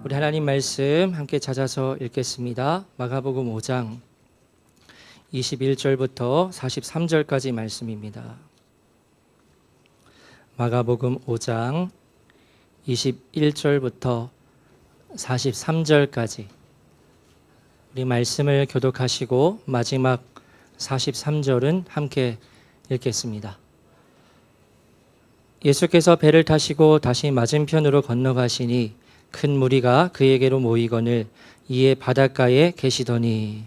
우리 하나님 말씀 함께 찾아서 읽겠습니다. 마가복음 5장 21절부터 43절까지 말씀입니다. 마가복음 5장 21절부터 43절까지 우리 말씀을 교독하시고 마지막 43절은 함께 읽겠습니다. 예수께서 배를 타시고 다시 맞은편으로 건너가시니 큰 무리가 그에게로 모이거늘 이에 바닷가에 계시더니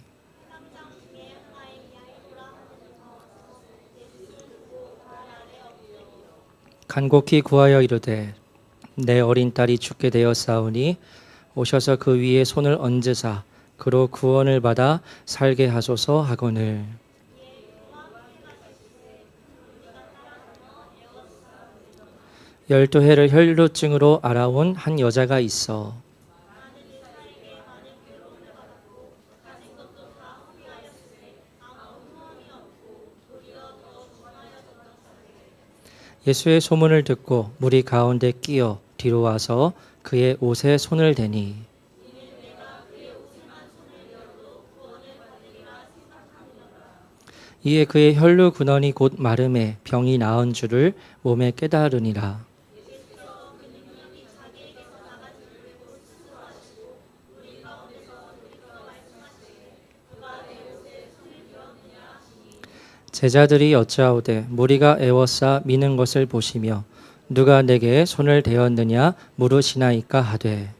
간곡히 구하여 이르되 내 어린 딸이 죽게 되었사오니 오셔서 그 위에 손을 얹으사 그로 구원을 받아 살게 하소서 하거늘. 열두 해를 혈루증으로 알아온 한 여자가 있어 예수의 소문을 듣고 무리 가운데 끼어 뒤로 와서 그의 옷에 손을 대니 이에 그의 혈루 근원이 곧 마름에 병이 나은 줄을 몸에 깨달으니라. 제자들이 여짜오되 무리가 애워싸 미는 것을 보시며 누가 내게 손을 대었느냐 물으시나이까 하되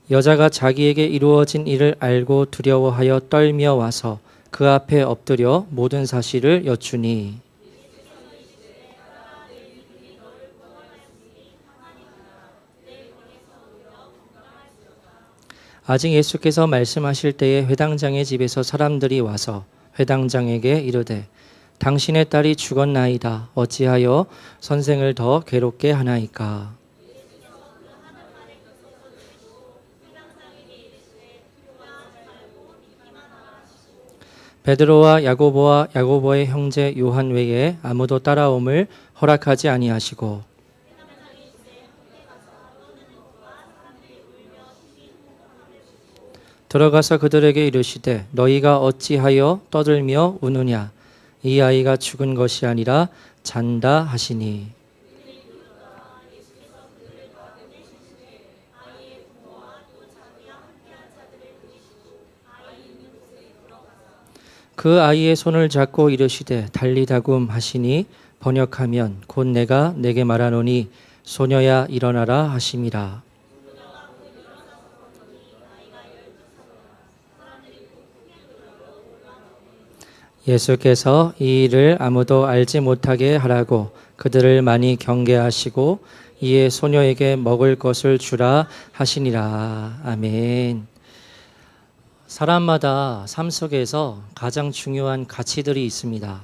여자가 자기에게 이루어진 일을 알고 두려워하여 떨며 와서 그 앞에 엎드려 모든 사실을 여쭈니 아직 예수께서 말씀하실 때에 회당장의 집에서 사람들이 와서 회당장에게 이르되 당신의 딸이 죽었나이다. 어찌하여 선생을 더 괴롭게 하나이까? 베드로와 야고보와 야고보의 형제 요한 외에 아무도 따라옴을 허락하지 아니하시고 들어가서 그들에게 이르시되 너희가 어찌하여 떠들며 우느냐 이 아이가 죽은 것이 아니라 잔다 하시니 그 아이의 손을 잡고 이르시되 달리다굼 하시니 번역하면 곧 내가 내게 말하노니 소녀야 일어나라 하심이라. 예수께서 이 일을 아무도 알지 못하게 하라고 그들을 많이 경계하시고 이에 소녀에게 먹을 것을 주라 하시니라. 아멘. 사람마다 삶 속에서 가장 중요한 가치들이 있습니다.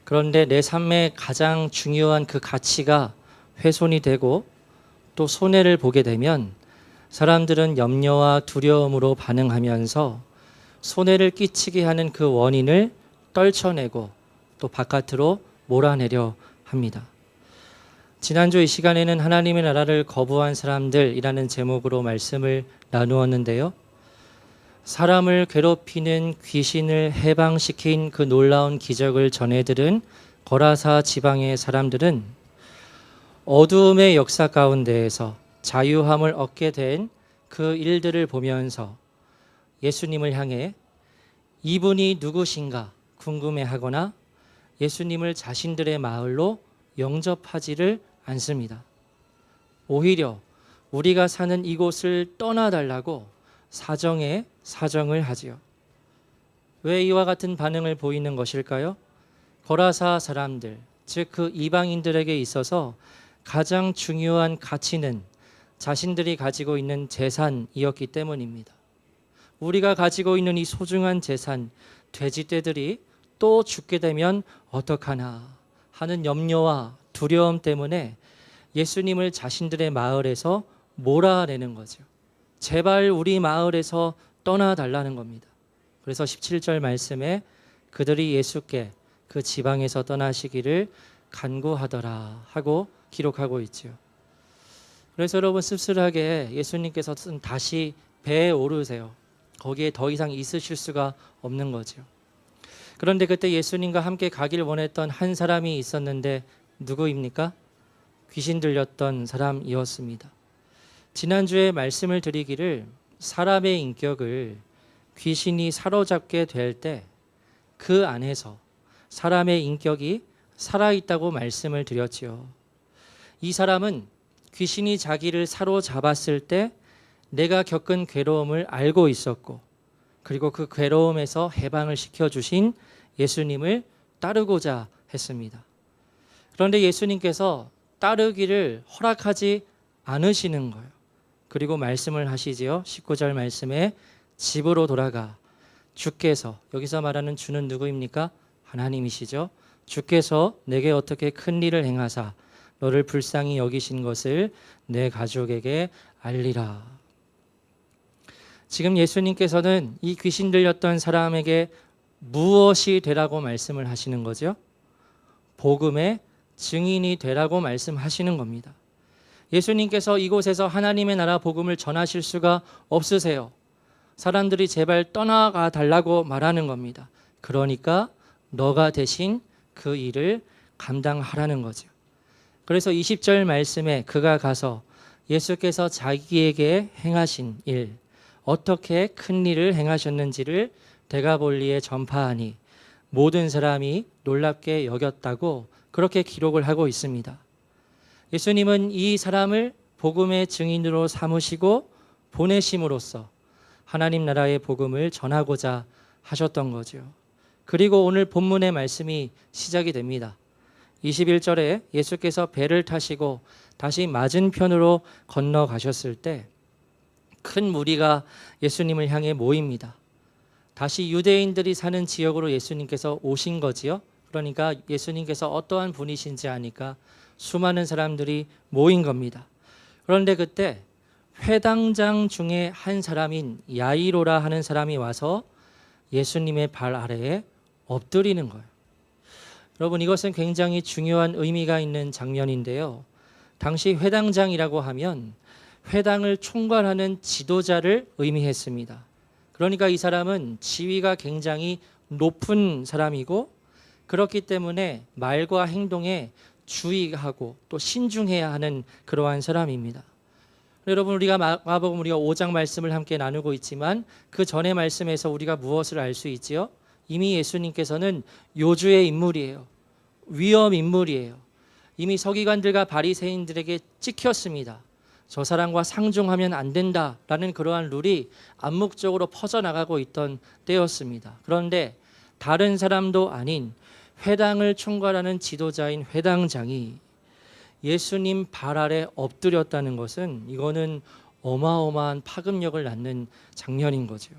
그런데 내 삶에 가장 중요한 그 가치가 훼손이 되고 또 손해를 보게 되면 사람들은 염려와 두려움으로 반응하면서 손해를 끼치게 하는 그 원인을 떨쳐내고 또 바깥으로 몰아내려 합니다. 지난주 이 시간에는 하나님의 나라를 거부한 사람들이라는 제목으로 말씀을 나누었는데요. 사람을 괴롭히는 귀신을 해방시킨 그 놀라운 기적을 전해들은 거라사 지방의 사람들은 어두움의 역사 가운데에서 자유함을 얻게 된 그 일들을 보면서 예수님을 향해 이분이 누구신가 궁금해하거나 예수님을 자신들의 마을로 영접하지를 않습니다. 오히려 우리가 사는 이곳을 떠나달라고 사정을 하지요. 왜 이와 같은 반응을 보이는 것일까요? 거라사 사람들, 즉 그 이방인들에게 있어서 가장 중요한 가치는 자신들이 가지고 있는 재산이었기 때문입니다. 우리가 가지고 있는 이 소중한 재산, 돼지떼들이 또 죽게 되면 어떡하나 하는 염려와 두려움 때문에 예수님을 자신들의 마을에서 몰아내는 거죠. 제발 우리 마을에서 떠나달라는 겁니다. 그래서 17절 말씀에 그들이 예수께 그 지방에서 떠나시기를 간구하더라 하고 기록하고 있지요. 그래서 여러분 씁쓸하게 예수님께서는 다시 배에 오르세요. 거기에 더 이상 있으실 수가 없는 거죠. 그런데 그때 예수님과 함께 가길 원했던 한 사람이 있었는데 누구입니까? 귀신 들렸던 사람이었습니다. 지난주에 말씀을 드리기를 사람의 인격을 귀신이 사로잡게 될 때 그 안에서 사람의 인격이 살아있다고 말씀을 드렸지요. 이 사람은 귀신이 자기를 사로잡았을 때 내가 겪은 괴로움을 알고 있었고, 그리고 그 괴로움에서 해방을 시켜주신 예수님을 따르고자 했습니다. 그런데 예수님께서 따르기를 허락하지 않으시는 거예요. 그리고 말씀을 하시지요. 19절 말씀에 집으로 돌아가 주께서, 여기서 말하는 주는 누구입니까? 하나님이시죠. 주께서 내게 어떻게 큰 일을 행하사 너를 불쌍히 여기신 것을 내 가족에게 알리라. 지금 예수님께서는 이 귀신 들렸던 사람에게 무엇이 되라고 말씀을 하시는 거죠? 복음의 증인이 되라고 말씀하시는 겁니다. 예수님께서 이곳에서 하나님의 나라 복음을 전하실 수가 없으세요. 사람들이 제발 떠나가 달라고 말하는 겁니다. 그러니까 너가 대신 그 일을 감당하라는 거죠. 그래서 20절 말씀에 그가 가서 예수께서 자기에게 행하신 일, 어떻게 큰 일을 행하셨는지를 데가볼리에 전파하니 모든 사람이 놀랍게 여겼다고 그렇게 기록을 하고 있습니다. 예수님은 이 사람을 복음의 증인으로 삼으시고 보내심으로써 하나님 나라의 복음을 전하고자 하셨던 거죠. 그리고 오늘 본문의 말씀이 시작이 됩니다. 21절에 예수께서 배를 타시고 다시 맞은편으로 건너가셨을 때 큰 무리가 예수님을 향해 모입니다. 다시 유대인들이 사는 지역으로 예수님께서 오신 거지요. 그러니까 예수님께서 어떠한 분이신지 아니까 수많은 사람들이 모인 겁니다. 그런데 그때 회당장 중에 한 사람인 야이로라 하는 사람이 와서 예수님의 발 아래에 엎드리는 거예요. 여러분, 이것은 굉장히 중요한 의미가 있는 장면인데요. 당시 회당장이라고 하면 회당을 총괄하는 지도자를 의미했습니다. 그러니까 이 사람은 지위가 굉장히 높은 사람이고, 그렇기 때문에 말과 행동에 주의하고 또 신중해야 하는 그러한 사람입니다. 여러분, 우리가 마가복음 우리가 5장 말씀을 함께 나누고 있지만 그 전의 말씀에서 우리가 무엇을 알 수 있지요? 이미 예수님께서는 요주의 인물이에요. 위험 인물이에요. 이미 서기관들과 바리새인들에게 찍혔습니다. 저 사람과 상종하면 안 된다라는 그러한 룰이 암묵적으로 퍼져나가고 있던 때였습니다. 그런데 다른 사람도 아닌 회당을 총괄하는 지도자인 회당장이 예수님 발 아래 엎드렸다는 것은 이거는 어마어마한 파급력을 낳는 장면인 거죠.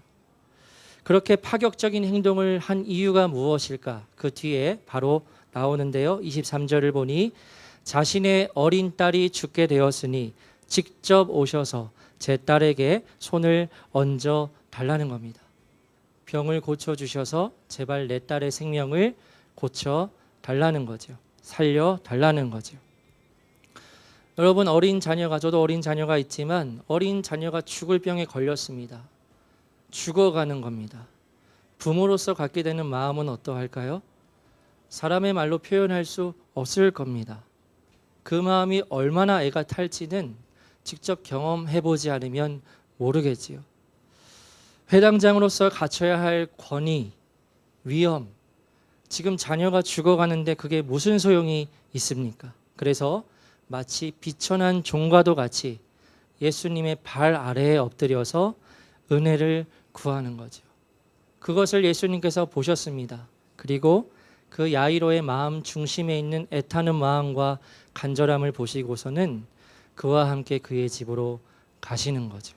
그렇게 파격적인 행동을 한 이유가 무엇일까? 그 뒤에 바로 나오는데요. 23절을 보니 자신의 어린 딸이 죽게 되었으니 직접 오셔서 제 딸에게 손을 얹어 달라는 겁니다. 병을 고쳐주셔서 제발 내 딸의 생명을 고쳐 달라는 거죠. 살려 달라는 거죠. 여러분, 어린 자녀가, 저도 어린 자녀가 있지만 어린 자녀가 죽을 병에 걸렸습니다. 죽어가는 겁니다. 부모로서 갖게 되는 마음은 어떠할까요? 사람의 말로 표현할 수 없을 겁니다. 그 마음이 얼마나 애가 탈지는 직접 경험해보지 않으면 모르겠지요. 회당장으로서 갖춰야 할 권위, 위험, 지금 자녀가 죽어가는데 그게 무슨 소용이 있습니까? 그래서 마치 비천한 종과도 같이 예수님의 발 아래에 엎드려서 은혜를 구하는 거죠. 그것을 예수님께서 보셨습니다. 그리고 그 야이로의 마음 중심에 있는 애타는 마음과 간절함을 보시고서는 그와 함께 그의 집으로 가시는 거죠.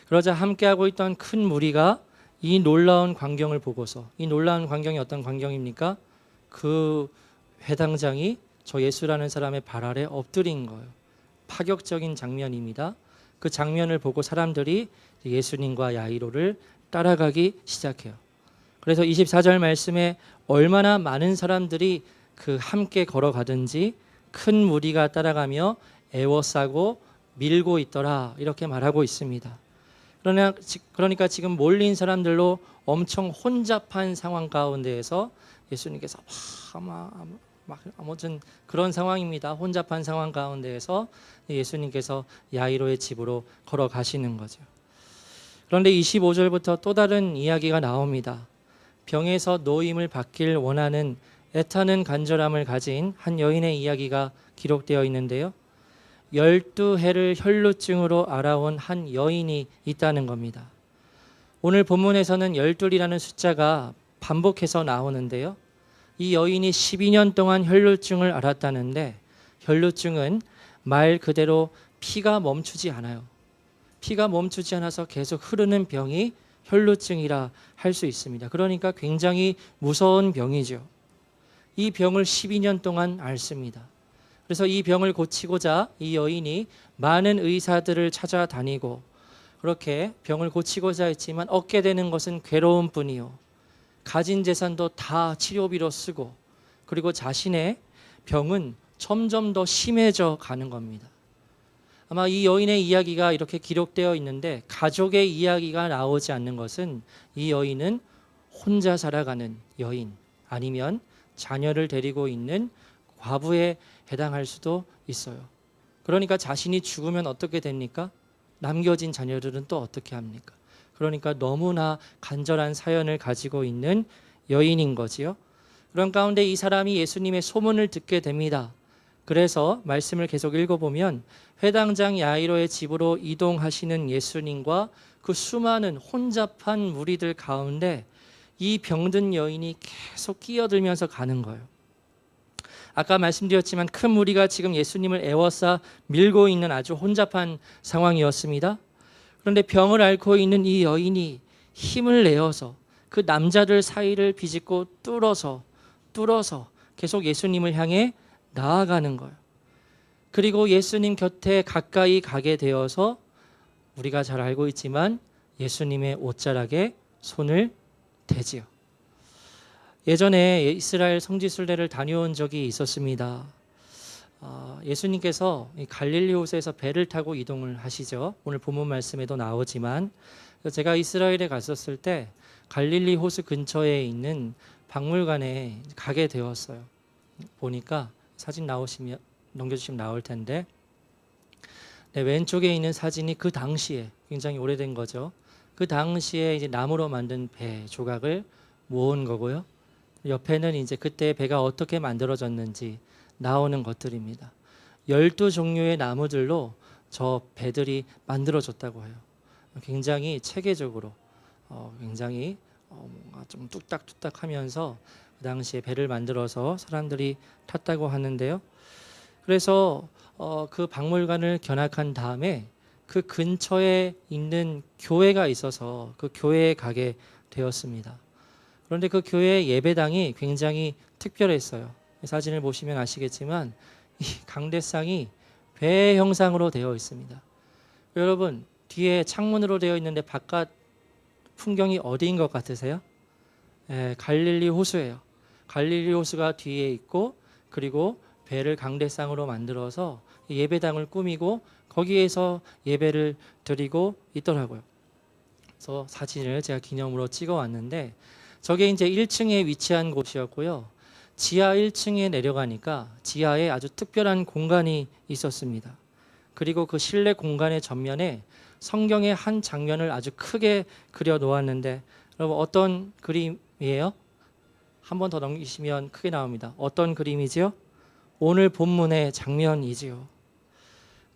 그러자 함께하고 있던 큰 무리가 이 놀라운 광경을 보고서, 이 놀라운 광경이 어떤 광경입니까? 그 회당장이 저 예수라는 사람의 발 아래 엎드린 거예요. 파격적인 장면입니다. 그 장면을 보고 사람들이 예수님과 야이로를 따라가기 시작해요. 그래서 24절 말씀에 얼마나 많은 사람들이 그 함께 걸어가든지 큰 무리가 따라가며 애워싸고 밀고 있더라 이렇게 말하고 있습니다. 그러니까 지금 몰린 사람들로 엄청 혼잡한 상황 가운데에서 예수님께서 아무튼 그런 상황입니다. 혼잡한 상황 가운데에서 예수님께서 야이로의 집으로 걸어가시는 거죠. 그런데 25절부터 또 다른 이야기가 나옵니다. 병에서 노임을 받길 원하는 애타는 간절함을 가진 한 여인의 이야기가 기록되어 있는데요. 12해를 혈루증으로 알아온 한 여인이 있다는 겁니다. 오늘 본문에서는 12이라는 숫자가 반복해서 나오는데요. 이 여인이 12년 동안 혈루증을 앓았다는데, 혈루증은 말 그대로 피가 멈추지 않아요. 피가 멈추지 않아서 계속 흐르는 병이 혈루증이라 할 수 있습니다. 그러니까 굉장히 무서운 병이죠. 이 병을 12년 동안 앓습니다. 그래서 이 병을 고치고자 이 여인이 많은 의사들을 찾아다니고 그렇게 병을 고치고자 했지만 얻게 되는 것은 괴로움뿐이요. 가진 재산도 다 치료비로 쓰고, 그리고 자신의 병은 점점 더 심해져 가는 겁니다. 아마 이 여인의 이야기가 이렇게 기록되어 있는데 가족의 이야기가 나오지 않는 것은 이 여인은 혼자 살아가는 여인, 아니면 자녀를 데리고 있는 과부에 해당할 수도 있어요. 그러니까 자신이 죽으면 어떻게 됩니까? 남겨진 자녀들은 또 어떻게 합니까? 그러니까 너무나 간절한 사연을 가지고 있는 여인인 거지요. 그런 가운데 이 사람이 예수님의 소문을 듣게 됩니다. 그래서 말씀을 계속 읽어보면 회당장 야이로의 집으로 이동하시는 예수님과 그 수많은 혼잡한 무리들 가운데 이 병든 여인이 계속 끼어들면서 가는 거예요. 아까 말씀드렸지만 큰 무리가 지금 예수님을 애워싸 밀고 있는 아주 혼잡한 상황이었습니다. 그런데 병을 앓고 있는 이 여인이 힘을 내어서 그 남자들 사이를 비집고 뚫어서 계속 예수님을 향해 나아가는 거예요. 그리고 예수님 곁에 가까이 가게 되어서 우리가 잘 알고 있지만 예수님의 옷자락에 손을 대지요. 예전에 이스라엘 성지순례를 다녀온 적이 있었습니다. 예수님께서 갈릴리 호수에서 배를 타고 이동을 하시죠. 오늘 본문 말씀에도 나오지만 제가 이스라엘에 갔었을 때 갈릴리 호수 근처에 있는 박물관에 가게 되었어요. 보니까 사진 넘겨주시면 나올 텐데, 네, 왼쪽에 있는 사진이 그 당시에 굉장히 오래된 거죠. 그 당시에 이제 나무로 만든 배 조각을 모은 거고요. 옆에는 이제 그때 배가 어떻게 만들어졌는지 나오는 것들입니다. 12종류의 나무들로 저 배들이 만들어졌다고 해요. 굉장히 체계적으로 굉장히 뭔가 좀 뚝딱뚝딱 하면서 그 당시에 배를 만들어서 사람들이 탔다고 하는데요. 그래서 그 박물관을 견학한 다음에 그 근처에 있는 교회가 있어서 그 교회에 가게 되었습니다. 그런데 그 교회 예배당이 굉장히 특별했어요. 사진을 보시면 아시겠지만 이 강대상이 배 형상으로 되어 있습니다. 여러분, 뒤에 창문으로 되어 있는데 바깥 풍경이 어디인 것 같으세요? 갈릴리 호수예요. 갈릴리 호수가 뒤에 있고, 그리고 배를 강대상으로 만들어서 예배당을 꾸미고 거기에서 예배를 드리고 있더라고요. 그래서 사진을 제가 기념으로 찍어 왔는데, 저게 이제 1층에 위치한 곳이었고요. 지하 1층에 내려가니까 지하에 아주 특별한 공간이 있었습니다. 그리고 그 실내 공간의 전면에 성경의 한 장면을 아주 크게 그려 놓았는데, 여러분 어떤 그림이에요? 한 번 더 넘기시면 크게 나옵니다. 어떤 그림이지요? 오늘 본문의 장면이지요.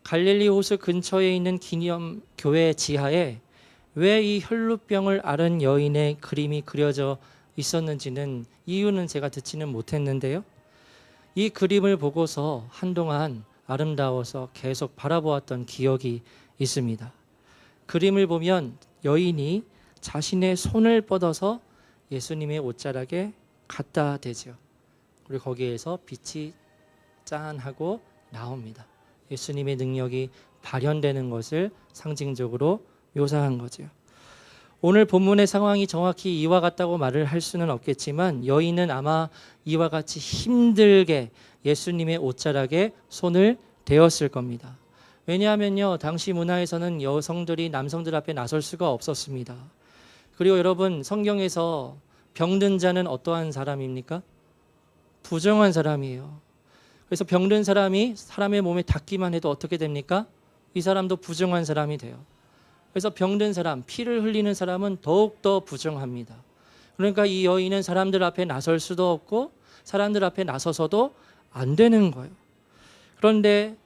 갈릴리 호수 근처에 있는 기념교회 지하에 왜 이 혈루병을 앓은 여인의 그림이 그려져 있었는지는 이유는 제가 듣지는 못했는데요. 이 그림을 보고서 한동안 아름다워서 계속 바라보았던 기억이 있습니다. 그림을 보면 여인이 자신의 손을 뻗어서 예수님의 옷자락에 갖다 대죠. 그리고 거기에서 빛이 짠하고 나옵니다. 예수님의 능력이 발현되는 것을 상징적으로 묘사한 거죠. 오늘 본문의 상황이 정확히 이와 같다고 말을 할 수는 없겠지만 여인은 아마 이와 같이 힘들게 예수님의 옷자락에 손을 대었을 겁니다. 왜냐하면요, 당시 문화에서는 여성들이 남성들 앞에 나설 수가 없었습니다. 그리고 여러분, 성경에서 병든 자는 어떠한 사람입니까? 부정한 사람이에요. 그래서 병든 사람이 사람의 몸에 닿기만 해도 어떻게 됩니까? 이 사람도 부정한 사람이 돼요. 그래서 병든 사람, 피를 흘리는 사람은 더욱더 부정합니다. 그러니까 이 여인은 사람들 앞에 나설 수도 없고 사람들 앞에 나서서도 안 되는 거예요. 그런데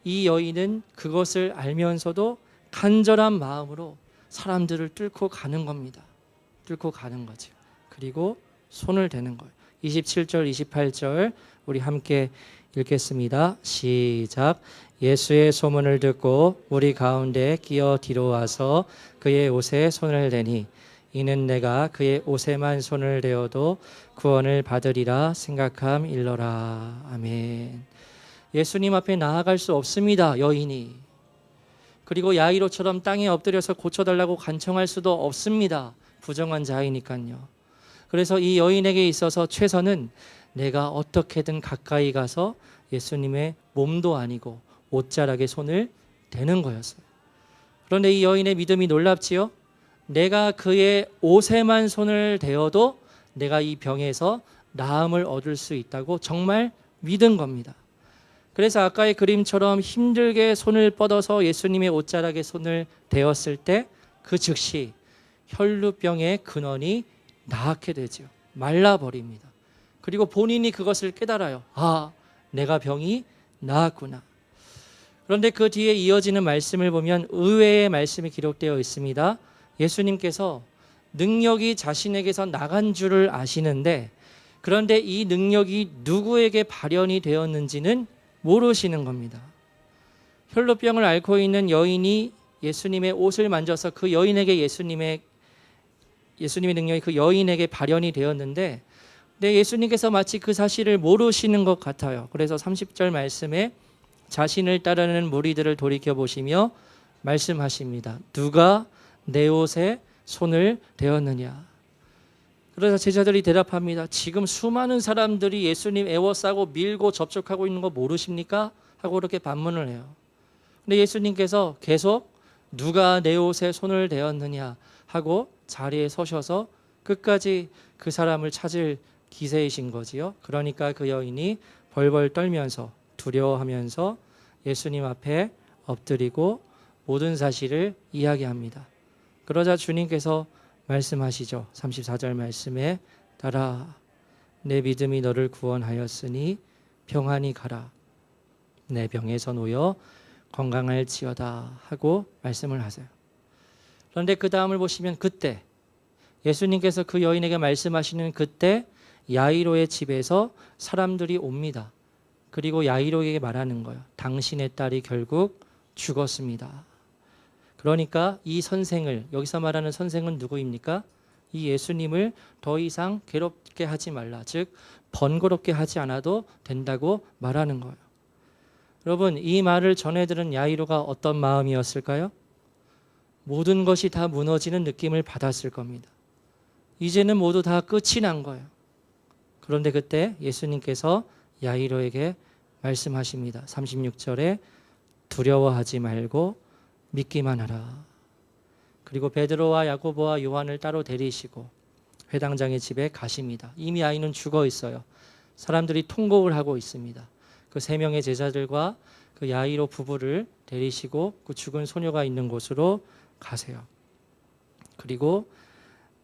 이 여인은 그것을 알면서도 간절한 마음으로 사람들을 뚫고 가는 겁니다. 뚫고 가는 거죠. 그리고 손을 대는 거예요. 27절, 28절 우리 함께 읽겠습니다. 시작. 예수의 소문을 듣고 우리 가운데 끼어 뒤로 와서 그의 옷에 손을 대니 이는 내가 그의 옷에만 손을 대어도 구원을 받으리라 생각함 일러라. 아멘. 예수님 앞에 나아갈 수 없습니다. 여인이. 그리고 야이로처럼 땅에 엎드려서 고쳐달라고 간청할 수도 없습니다. 부정한 자이니까요. 그래서 이 여인에게 있어서 최선은 내가 어떻게든 가까이 가서 예수님의 몸도 아니고 옷자락에 손을 대는 거였어요. 그런데 이 여인의 믿음이 놀랍지요? 내가 그의 옷에만 손을 대어도 내가 이 병에서 나음을 얻을 수 있다고 정말 믿은 겁니다. 그래서 아까의 그림처럼 힘들게 손을 뻗어서 예수님의 옷자락에 손을 대었을 때 그 즉시 혈루병의 근원이 나았게 되죠. 말라버립니다. 그리고 본인이 그것을 깨달아요. 아, 내가 병이 나았구나. 그런데 그 뒤에 이어지는 말씀을 보면 의외의 말씀이 기록되어 있습니다. 예수님께서 능력이 자신에게서 나간 줄을 아시는데 그런데 이 능력이 누구에게 발현이 되었는지는 모르시는 겁니다. 혈루병을 앓고 있는 여인이 예수님의 옷을 만져서 그 여인에게 예수님의 능력이 그 여인에게 발현이 되었는데 근데 예수님께서 마치 그 사실을 모르시는 것 같아요. 그래서 30절 말씀에 자신을 따르는 무리들을 돌이켜보시며 말씀하십니다. 누가 내 옷에 손을 대었느냐. 그래서 제자들이 대답합니다. 지금 수많은 사람들이 예수님 애워싸고 밀고 접촉하고 있는 거 모르십니까? 하고 그렇게 반문을 해요. 근데 예수님께서 계속 누가 내 옷에 손을 대었느냐 하고 자리에 서셔서 끝까지 그 사람을 찾을 기세이신 거지요. 그러니까 그 여인이 벌벌 떨면서 두려워하면서 예수님 앞에 엎드리고 모든 사실을 이야기합니다. 그러자 주님께서 말씀하시죠. 34절 말씀에 따라 내 믿음이 너를 구원하였으니 평안히 가라. 내 병에서 놓여 건강할지어다 하고 말씀을 하세요. 그런데 그 다음을 보시면 그때 예수님께서 그 여인에게 말씀하시는 그때 야이로의 집에서 사람들이 옵니다. 그리고 야이로에게 말하는 거예요. 당신의 딸이 결국 죽었습니다. 그러니까 이 선생을, 여기서 말하는 선생은 누구입니까? 이 예수님을 더 이상 괴롭게 하지 말라. 즉 번거롭게 하지 않아도 된다고 말하는 거예요. 여러분, 이 말을 전해 들은 야이로가 어떤 마음이었을까요? 모든 것이 다 무너지는 느낌을 받았을 겁니다. 이제는 모두 다 끝이 난 거예요. 그런데 그때 예수님께서 야이로에게 말씀하십니다. 36절에 두려워하지 말고 믿기만 하라. 그리고 베드로와 야고보와 요한을 따로 데리시고 회당장의 집에 가십니다. 이미 아이는 죽어 있어요. 사람들이 통곡을 하고 있습니다. 그 세 명의 제자들과 그 야이로 부부를 데리시고 그 죽은 소녀가 있는 곳으로 가세요. 그리고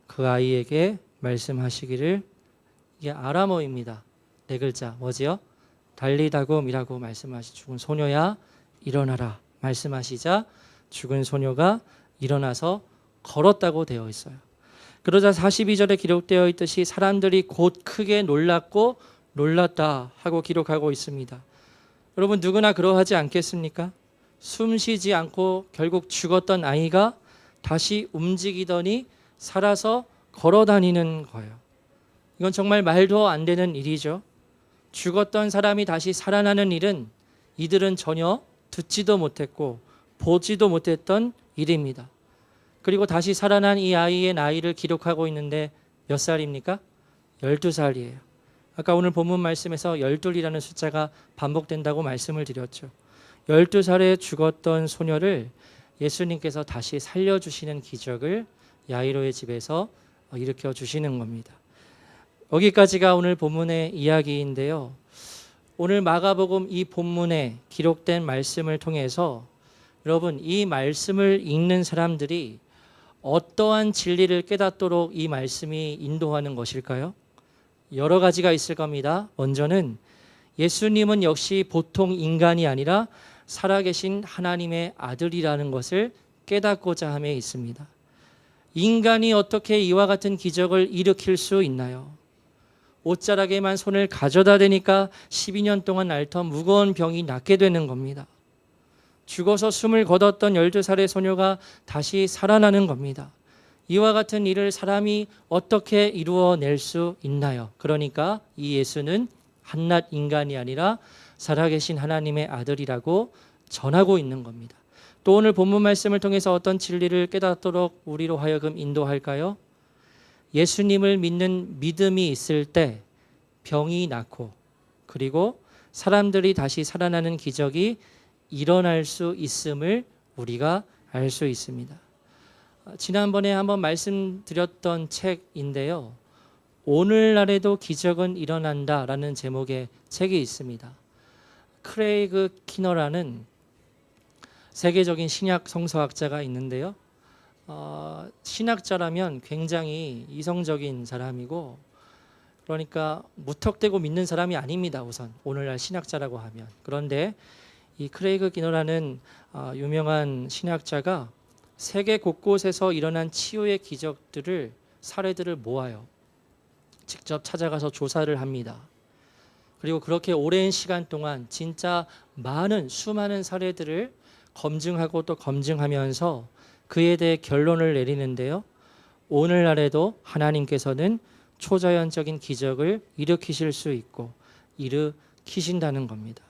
그 아이에게 말씀하시기를, 이게 아람어입니다. 네 글자 뭐지요? 달리다굼이라고 말씀하시. 죽은 소녀야 일어나라 말씀하시자 죽은 소녀가 일어나서 걸었다고 되어 있어요. 그러자 42절에 기록되어 있듯이 사람들이 곧 크게 놀랐고 놀랐다 하고 기록하고 있습니다. 여러분, 누구나 그러하지 않겠습니까? 숨 쉬지 않고 결국 죽었던 아이가 다시 움직이더니 살아서 걸어 다니는 거예요. 이건 정말 말도 안 되는 일이죠. 죽었던 사람이 다시 살아나는 일은 이들은 전혀 듣지도 못했고 보지도 못했던 일입니다. 그리고 다시 살아난 이 아이의 나이를 기록하고 있는데 몇 살입니까? 12살이에요. 아까 오늘 본문 말씀에서 12이라는 숫자가 반복된다고 말씀을 드렸죠. 12살에 죽었던 소녀를 예수님께서 다시 살려주시는 기적을 야이로의 집에서 일으켜 주시는 겁니다. 여기까지가 오늘 본문의 이야기인데요. 오늘 마가복음 이 본문에 기록된 말씀을 통해서 여러분, 이 말씀을 읽는 사람들이 어떠한 진리를 깨닫도록 이 말씀이 인도하는 것일까요? 여러 가지가 있을 겁니다. 먼저는 예수님은 역시 보통 인간이 아니라 살아계신 하나님의 아들이라는 것을 깨닫고자 함에 있습니다. 인간이 어떻게 이와 같은 기적을 일으킬 수 있나요? 옷자락에만 손을 가져다 대니까 12년 동안 앓던 무거운 병이 낫게 되는 겁니다. 죽어서 숨을 거뒀던 12살의 소녀가 다시 살아나는 겁니다. 이와 같은 일을 사람이 어떻게 이루어낼 수 있나요? 그러니까 이 예수는 한낱 인간이 아니라 살아계신 하나님의 아들이라고 전하고 있는 겁니다. 또 오늘 본문 말씀을 통해서 어떤 진리를 깨닫도록 우리로 하여금 인도할까요? 예수님을 믿는 믿음이 있을 때 병이 낫고 그리고 사람들이 다시 살아나는 기적이 일어날 수 있음을 우리가 알 수 있습니다. 지난번에 한번 말씀드렸던 책인데요. 오늘날에도 기적은 일어난다라는 제목의 책이 있습니다. 크레이그 키너라는 세계적인 신약 성서학자가 있는데요. 신학자라면 굉장히 이성적인 사람이고 그러니까 무턱대고 믿는 사람이 아닙니다. 우선 오늘날 신학자라고 하면. 그런데 이 크레이그 키너라는 유명한 신학자가 세계 곳곳에서 일어난 치유의 기적들을 사례들을 모아요. 직접 찾아가서 조사를 합니다. 그리고 그렇게 오랜 시간 동안 진짜 수많은 사례들을 검증하고 또 검증하면서 그에 대해 결론을 내리는데요. 오늘날에도 하나님께서는 초자연적인 기적을 일으키실 수 있고 일으키신다는 겁니다.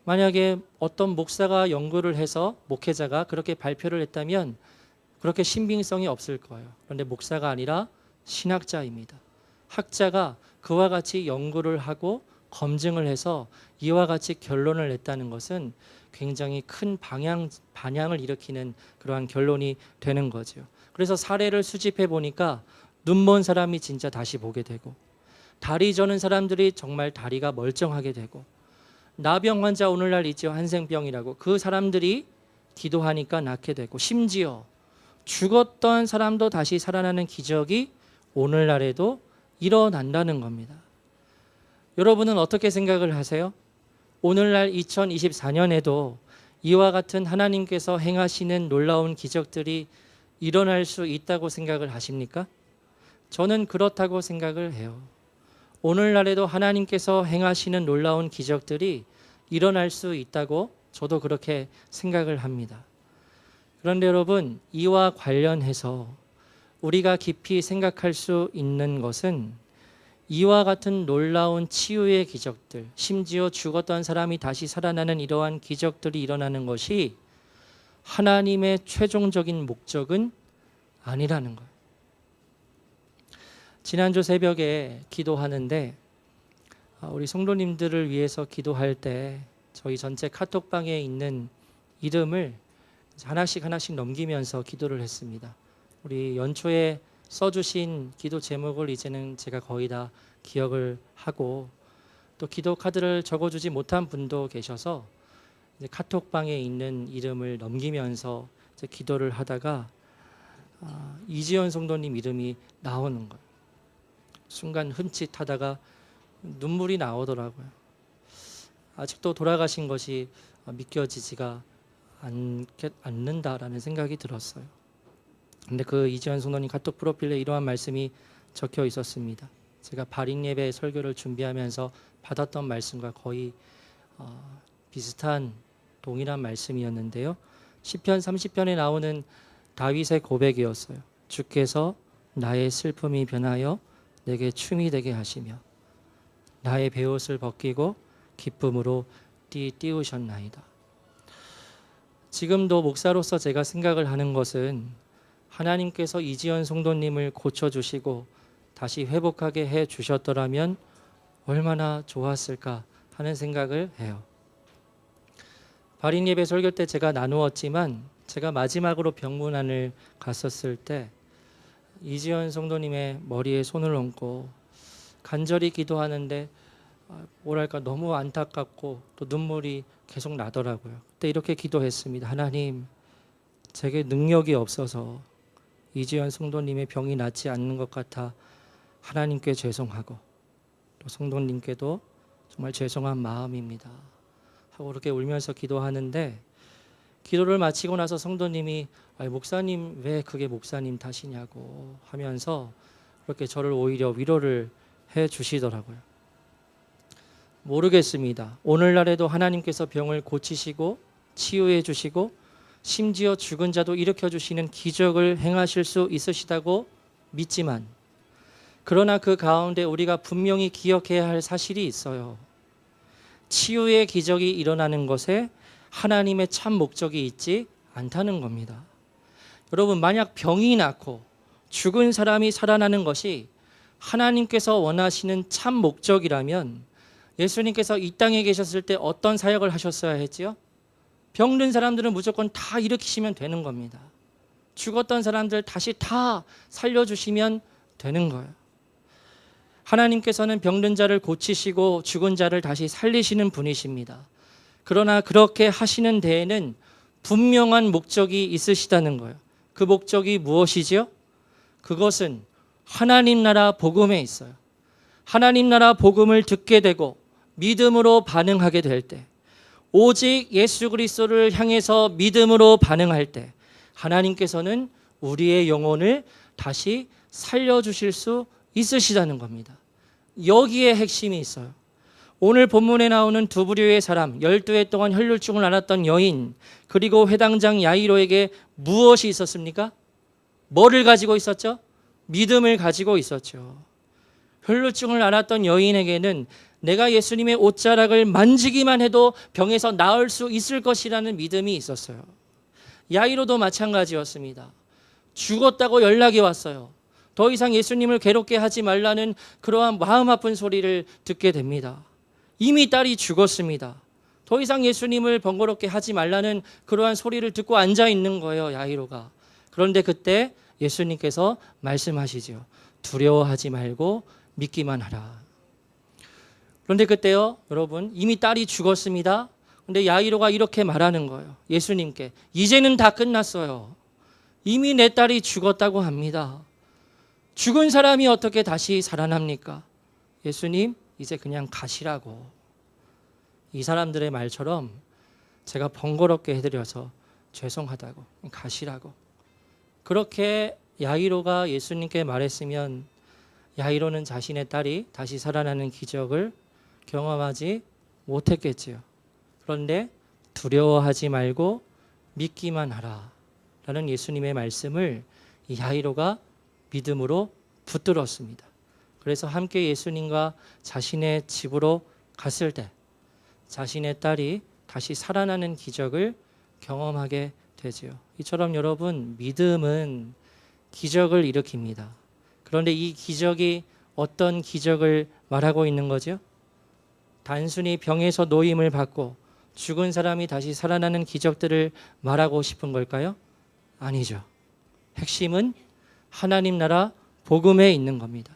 만약에 어떤 목사가 연구를 해서 목회자가 그렇게 발표를 했다면 그렇게 신빙성이 없을 거예요. 그런데 목사가 아니라 신학자입니다. 학자가 그와 같이 연구를 하고 검증을 해서 이와 같이 결론을 냈다는 것은 굉장히 큰 반향을 일으키는 그러한 결론이 되는 거죠. 그래서 사례를 수집해 보니까 눈먼 사람이 진짜 다시 보게 되고 다리 저는 사람들이 정말 다리가 멀쩡하게 되고 나병 환자 오늘날 있죠. 한생병이라고. 그 사람들이 기도하니까 낫게 되고 심지어 죽었던 사람도 다시 살아나는 기적이 오늘날에도 일어난다는 겁니다. 여러분은 어떻게 생각을 하세요? 오늘날 2024년에도 이와 같은 하나님께서 행하시는 놀라운 기적들이 일어날 수 있다고 생각을 하십니까? 저는 그렇다고 생각을 해요. 오늘날에도 하나님께서 행하시는 놀라운 기적들이 일어날 수 있다고 저도 그렇게 생각을 합니다. 그런데 여러분, 이와 관련해서 우리가 깊이 생각할 수 있는 것은 이와 같은 놀라운 치유의 기적들, 심지어 죽었던 사람이 다시 살아나는 이러한 기적들이 일어나는 것이 하나님의 최종적인 목적은 아니라는 거예요. 지난주 새벽에 기도하는데 우리 성도님들을 위해서 기도할 때 저희 전체 카톡방에 있는 이름을 하나씩 넘기면서 기도를 했습니다. 우리 연초에 써주신 기도 제목을 이제는 제가 거의 다 기억을 하고 또 기도 카드를 적어주지 못한 분도 계셔서 이제 카톡방에 있는 이름을 넘기면서 이제 기도를 하다가 이지연 성도님 이름이 나오는 거예요. 순간 흠칫하다가 눈물이 나오더라고요. 아직도 돌아가신 것이 믿겨지지가 않는다라는 생각이 들었어요. 근데 그 이지연 성도님 카톡 프로필에 이러한 말씀이 적혀 있었습니다. 제가 발인 예배 설교를 준비하면서 받았던 말씀과 거의 비슷한 동일한 말씀이었는데요. 시편 30편에 나오는 다윗의 고백이었어요. 주께서 나의 슬픔이 변하여 내게 춤이 되게 하시며 나의 베옷을 벗기고 기쁨으로 띄우셨나이다. 지금도 목사로서 제가 생각을 하는 것은 하나님께서 이지연 성도님을 고쳐주시고 다시 회복하게 해 주셨더라면 얼마나 좋았을까 하는 생각을 해요. 발인 예배 설교 때 제가 나누었지만 제가 마지막으로 병문안을 갔었을 때 이지연 성도님의 머리에 손을 얹고 간절히 기도하는데 뭐랄까 너무 안타깝고 또 눈물이 계속 나더라고요. 그때 이렇게 기도했습니다. 하나님, 제게 능력이 없어서 이지연 성도님의 병이 낫지 않는 것 같아 하나님께 죄송하고 또 성도님께도 정말 죄송한 마음입니다 하고 그렇게 울면서 기도하는데, 기도를 마치고 나서 성도님이 목사님, 왜 그게 목사님 탓이냐고 하면서 그렇게 저를 오히려 위로를 해 주시더라고요. 모르겠습니다. 오늘날에도 하나님께서 병을 고치시고 치유해 주시고 심지어 죽은 자도 일으켜 주시는 기적을 행하실 수 있으시다고 믿지만, 그러나 그 가운데 우리가 분명히 기억해야 할 사실이 있어요. 치유의 기적이 일어나는 것에 하나님의 참 목적이 있지 않다는 겁니다. 여러분, 만약 병이 낫고 죽은 사람이 살아나는 것이 하나님께서 원하시는 참 목적이라면 예수님께서 이 땅에 계셨을 때 어떤 사역을 하셨어야 했지요? 병든 사람들은 무조건 다 일으키시면 되는 겁니다. 죽었던 사람들 다시 다 살려주시면 되는 거예요. 하나님께서는 병든 자를 고치시고 죽은 자를 다시 살리시는 분이십니다. 그러나 그렇게 하시는 데에는 분명한 목적이 있으시다는 거예요. 그 목적이 무엇이지요? 그것은 하나님 나라 복음에 있어요. 하나님 나라 복음을 듣게 되고 믿음으로 반응하게 될 때, 오직 예수 그리스도를 향해서 믿음으로 반응할 때 하나님께서는 우리의 영혼을 다시 살려주실 수 있으시다는 겁니다. 여기에 핵심이 있어요. 오늘 본문에 나오는 두 부류의 사람, 12해 동안 혈루증을 앓았던 여인, 그리고 회당장 야이로에게 무엇이 있었습니까? 뭐를 가지고 있었죠? 믿음을 가지고 있었죠. 혈루증을 앓았던 여인에게는 내가 예수님의 옷자락을 만지기만 해도 병에서 나을 수 있을 것이라는 믿음이 있었어요. 야이로도 마찬가지였습니다. 죽었다고 연락이 왔어요. 더 이상 예수님을 괴롭게 하지 말라는 그러한 마음 아픈 소리를 듣게 됩니다. 이미 딸이 죽었습니다. 더 이상 예수님을 번거롭게 하지 말라는 그러한 소리를 듣고 앉아 있는 거예요, 야이로가. 그런데 그때 예수님께서 말씀하시죠. 두려워하지 말고 믿기만 하라. 그런데 그때요, 여러분, 이미 딸이 죽었습니다. 그런데 야이로가 이렇게 말하는 거예요. 예수님께, 이제는 다 끝났어요. 이미 내 딸이 죽었다고 합니다. 죽은 사람이 어떻게 다시 살아납니까? 예수님, 이제 그냥 가시라고. 이 사람들의 말처럼 제가 번거롭게 해드려서 죄송하다고, 가시라고. 그렇게 야이로가 예수님께 말했으면 야이로는 자신의 딸이 다시 살아나는 기적을 경험하지 못했겠지요. 그런데 두려워하지 말고 믿기만 하라 라는 예수님의 말씀을 이 야이로가 믿음으로 붙들었습니다. 그래서 함께 예수님과 자신의 집으로 갔을 때 자신의 딸이 다시 살아나는 기적을 경험하게 되지요. 이처럼 여러분, 믿음은 기적을 일으킵니다. 그런데 이 기적이 어떤 기적을 말하고 있는 거죠? 단순히 병에서 노임을 받고 죽은 사람이 다시 살아나는 기적들을 말하고 싶은 걸까요? 아니죠. 핵심은 하나님 나라 복음에 있는 겁니다.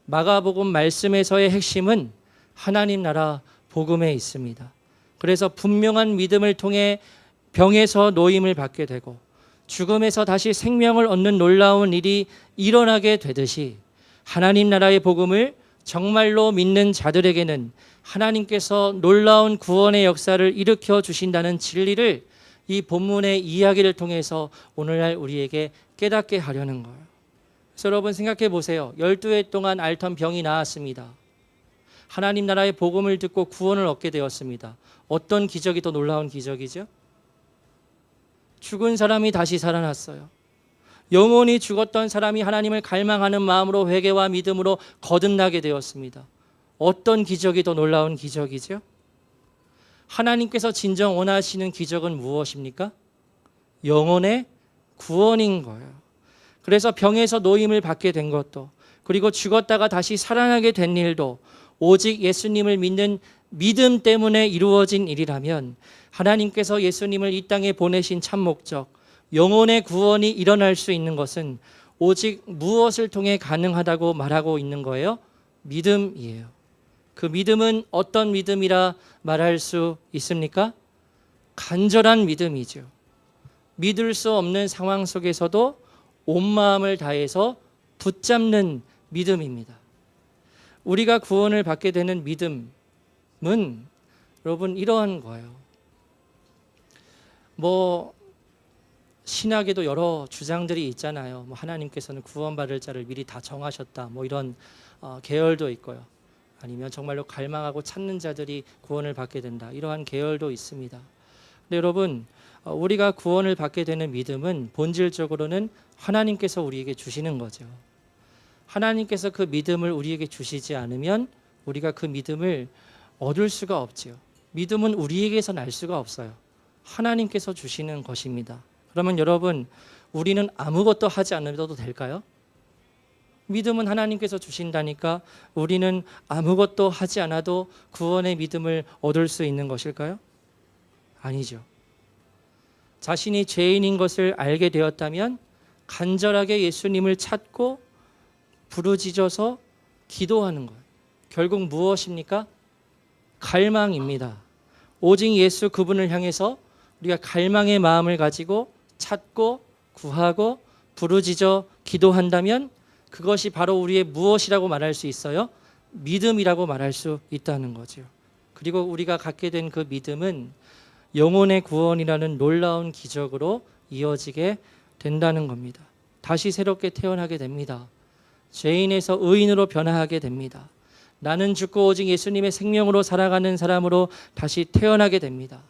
마가복음 말씀에서의 핵심은 하나님 나라 복음에 있습니다. 그래서 분명한 믿음을 통해 병에서 노임을 받게 되고 죽음에서 다시 생명을 얻는 놀라운 일이 일어나게 되듯이, 하나님 나라의 복음을 정말로 믿는 자들에게는 하나님께서 놀라운 구원의 역사를 일으켜 주신다는 진리를 이 본문의 이야기를 통해서 오늘날 우리에게 깨닫게 하려는 거예요. 그래서 여러분 생각해 보세요. 12해 동안 앓던 병이 나았습니다. 하나님 나라의 복음을 듣고 구원을 얻게 되었습니다. 어떤 기적이 더 놀라운 기적이죠? 죽은 사람이 다시 살아났어요. 영원히 죽었던 사람이 하나님을 갈망하는 마음으로 회개와 믿음으로 거듭나게 되었습니다. 어떤 기적이 더 놀라운 기적이죠? 하나님께서 진정 원하시는 기적은 무엇입니까? 영혼의 구원인 거예요. 그래서 병에서 노임을 받게 된 것도, 그리고 죽었다가 다시 살아나게 된 일도 오직 예수님을 믿는 믿음 때문에 이루어진 일이라면 하나님께서 예수님을 이 땅에 보내신 참 목적, 영혼의 구원이 일어날 수 있는 것은 오직 무엇을 통해 가능하다고 말하고 있는 거예요? 믿음이에요. 그 믿음은 어떤 믿음이라 말할 수 있습니까? 간절한 믿음이죠. 믿을 수 없는 상황 속에서도 온 마음을 다해서 붙잡는 믿음입니다. 우리가 구원을 받게 되는 믿음은 여러분 이러한 거예요. 신학에도 여러 주장들이 있잖아요. 하나님께서는 구원받을 자를 미리 다 정하셨다. 이런 계열도 있고요. 아니면 정말로 갈망하고 찾는 자들이 구원을 받게 된다. 이러한 계열도 있습니다. 근데 여러분, 우리가 구원을 받게 되는 믿음은 본질적으로는 하나님께서 우리에게 주시는 거죠. 하나님께서 그 믿음을 우리에게 주시지 않으면 우리가 그 믿음을 얻을 수가 없지요. 믿음은 우리에게서 날 수가 없어요. 하나님께서 주시는 것입니다. 그러면 여러분, 우리는 아무것도 하지 않아도 될까요? 믿음은 하나님께서 주신다니까 우리는 아무것도 하지 않아도 구원의 믿음을 얻을 수 있는 것일까요? 아니죠. 자신이 죄인인 것을 알게 되었다면 간절하게 예수님을 찾고 부르짖어서 기도하는 것. 결국 무엇입니까? 갈망입니다. 오직 예수 그분을 향해서 우리가 갈망의 마음을 가지고 찾고 구하고 부르짖어 기도한다면 그것이 바로 우리의 무엇이라고 말할 수 있어요? 믿음이라고 말할 수 있다는 거죠. 그리고 우리가 갖게 된 그 믿음은 영혼의 구원이라는 놀라운 기적으로 이어지게 된다는 겁니다. 다시 새롭게 태어나게 됩니다. 죄인에서 의인으로 변화하게 됩니다. 나는 죽고 오직 예수님의 생명으로 살아가는 사람으로 다시 태어나게 됩니다.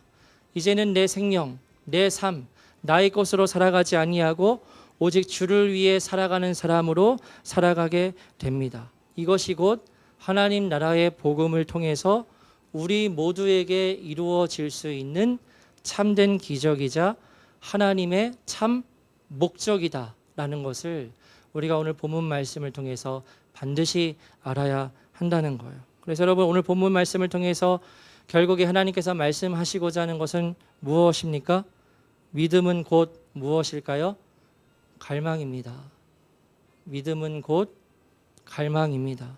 이제는 내 생명, 내 삶, 나의 것으로 살아가지 아니하고 오직 주를 위해 살아가는 사람으로 살아가게 됩니다. 이것이 곧 하나님 나라의 복음을 통해서 우리 모두에게 이루어질 수 있는 참된 기적이자 하나님의 참 목적이다라는 것을 우리가 오늘 본문 말씀을 통해서 반드시 알아야 한다는 거예요. 그래서 여러분, 오늘 본문 말씀을 통해서 결국에 하나님께서 말씀하시고자 하는 것은 무엇입니까? 믿음은 곧 무엇일까요? 갈망입니다. 믿음은 곧 갈망입니다.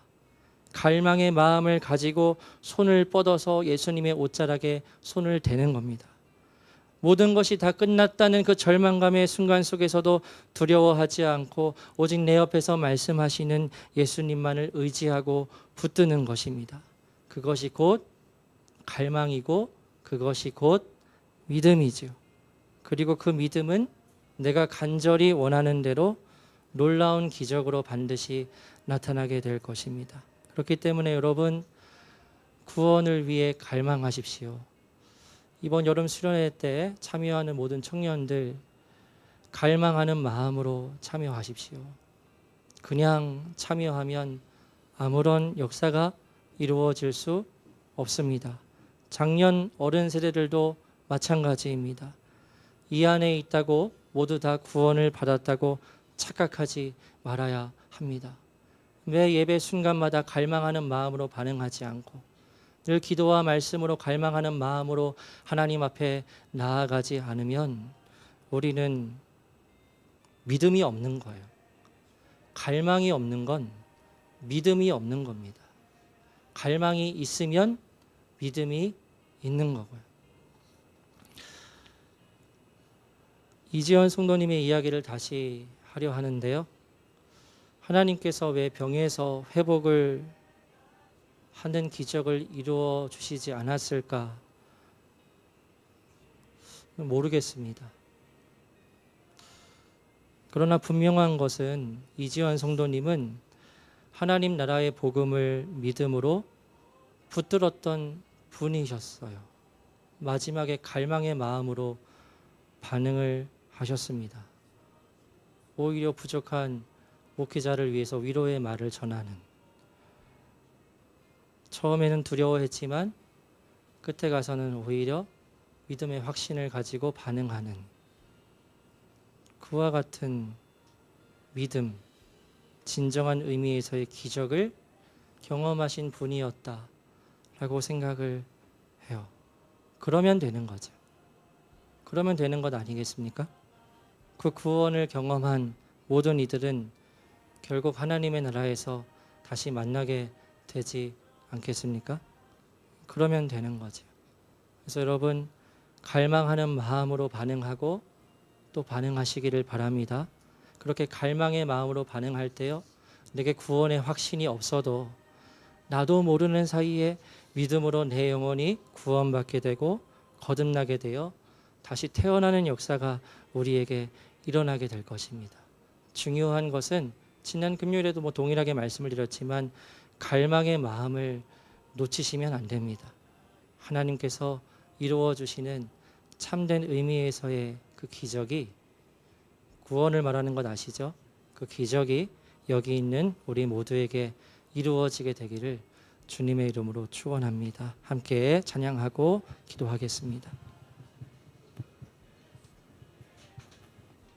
갈망의 마음을 가지고 손을 뻗어서 예수님의 옷자락에 손을 대는 겁니다. 모든 것이 다 끝났다는 그 절망감의 순간 속에서도 두려워하지 않고 오직 내 옆에서 말씀하시는 예수님만을 의지하고 붙드는 것입니다. 그것이 곧 갈망이고 그것이 곧 믿음이죠. 그리고 그 믿음은 내가 간절히 원하는 대로 놀라운 기적으로 반드시 나타나게 될 것입니다. 그렇기 때문에 여러분, 구원을 위해 갈망하십시오. 이번 여름 수련회 때 참여하는 모든 청년들, 갈망하는 마음으로 참여하십시오. 그냥 참여하면 아무런 역사가 이루어질 수 없습니다. 작년 어른 세대들도 마찬가지입니다. 이 안에 있다고 모두 다 구원을 받았다고 착각하지 말아야 합니다. 매 예배 순간마다 갈망하는 마음으로 반응하지 않고 늘 기도와 말씀으로 갈망하는 마음으로 하나님 앞에 나아가지 않으면 우리는 믿음이 없는 거예요. 갈망이 없는 건 믿음이 없는 겁니다. 갈망이 있으면 믿음이 있는 거고요. 이지연 성도님의 이야기를 다시 하려 하는데요. 하나님께서 왜 병에서 회복을 하는 기적을 이루어 주시지 않았을까 모르겠습니다. 그러나 분명한 것은 이지연 성도님은 하나님 나라의 복음을 믿음으로 붙들었던 분이셨어요. 마지막에 갈망의 마음으로 반응을 하셨습니다. 오히려 부족한 목회자를 위해서 위로의 말을 전하는, 처음에는 두려워했지만 끝에 가서는 오히려 믿음의 확신을 가지고 반응하는 그와 같은 믿음, 진정한 의미에서의 기적을 경험하신 분이었다라고 생각을 해요. 그러면 되는 거죠. 그러면 되는 것 아니겠습니까? 그 구원을 경험한 모든 이들은 결국 하나님의 나라에서 다시 만나게 되지 않겠습니까? 그러면 되는 거죠. 그래서 여러분, 갈망하는 마음으로 반응하고 또 반응하시기를 바랍니다. 그렇게 갈망의 마음으로 반응할 때요, 내게 구원의 확신이 없어도 나도 모르는 사이에 믿음으로 내 영혼이 구원받게 되고 거듭나게 되어 다시 태어나는 역사가 우리에게 일어나게 될 것입니다. 중요한 것은 지난 금요일에도 동일하게 말씀을 드렸지만 갈망의 마음을 놓치시면 안 됩니다. 하나님께서 이루어 주시는 참된 의미에서의 그 기적이, 구원을 말하는 것 아시죠? 그 기적이 여기 있는 우리 모두에게 이루어지게 되기를 주님의 이름으로 축원합니다. 함께 찬양하고 기도하겠습니다.